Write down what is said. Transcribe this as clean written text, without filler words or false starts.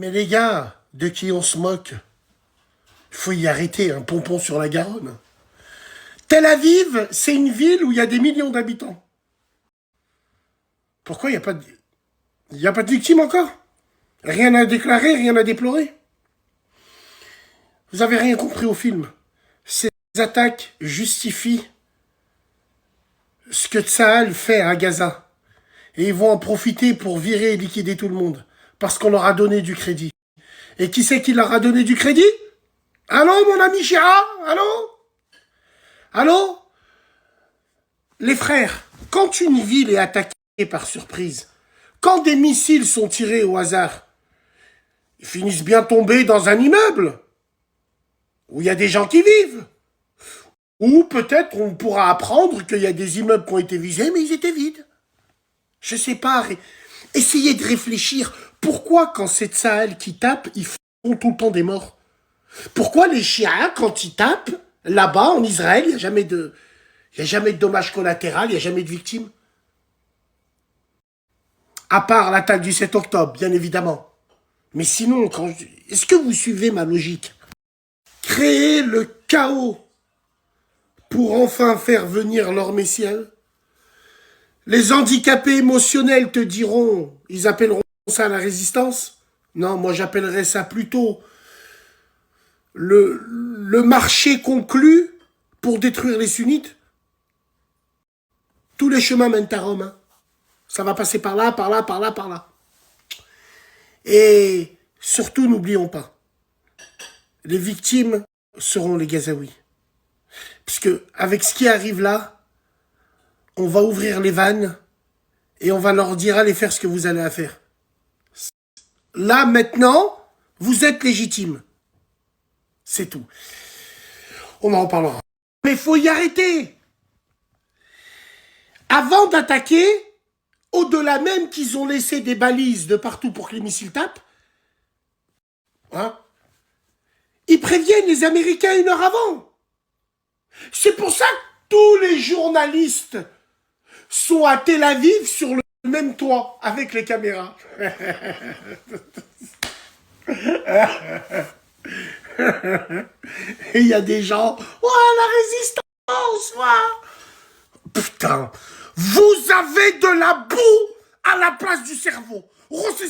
Mais les gars, de qui on se moque? Il faut y arrêter, un pompon sur la Garonne. Tel Aviv, c'est une ville où il y a des millions d'habitants. Pourquoi il n'y a pas de... Il n'y a pas de victimes encore? Rien à déclarer, rien à déplorer? Vous avez rien compris au film. Ces attaques justifient ce que Tsahal fait à Gaza. Et ils vont en profiter pour virer et liquider tout le monde. Parce qu'on leur a donné du crédit. Et qui c'est qui leur a donné du crédit? Allô, mon ami Chira? Allô? Allô? Les frères, quand une ville est attaquée par surprise, quand des missiles sont tirés au hasard, ils finissent bien tombés dans un immeuble où il y a des gens qui vivent. Ou peut-être on pourra apprendre qu'il y a des immeubles qui ont été visés, mais ils étaient vides. Je sais pas. Essayez de réfléchir. Pourquoi, quand c'est Tsahal qui tape, ils font tout le temps des morts? Pourquoi les chiites, quand ils tapent, là-bas, en Israël, il n'y a jamais de dommages collatéraux, il n'y a jamais de victimes? À part l'attaque du 7 octobre, bien évidemment. Mais sinon, est-ce que vous suivez ma logique? Créer le chaos pour enfin faire venir leur Messie. Les handicapés émotionnels te diront, ils appelleront ça la résistance? Non, moi j'appellerais ça plutôt le marché conclu pour détruire les sunnites. Tous les chemins mènent à Rome. Hein. Ça va passer par là, par là, par là, par là. Et surtout, n'oublions pas, les victimes seront les Gazaouis. Parce que avec ce qui arrive là, on va ouvrir les vannes et on va leur dire allez faire ce que vous allez à faire. Là, maintenant, vous êtes légitimes. C'est tout. On en reparlera. Mais il faut y arrêter. Avant d'attaquer, au-delà même qu'ils ont laissé des balises de partout pour que les missiles tapent, hein, ils préviennent les Américains 1 heure avant. C'est pour ça que tous les journalistes sont à Tel Aviv sur le même toit avec les caméras. Et il y a des gens, oh la résistance, ouais. Putain, vous avez de la boue à la place du cerveau. Ressaisissez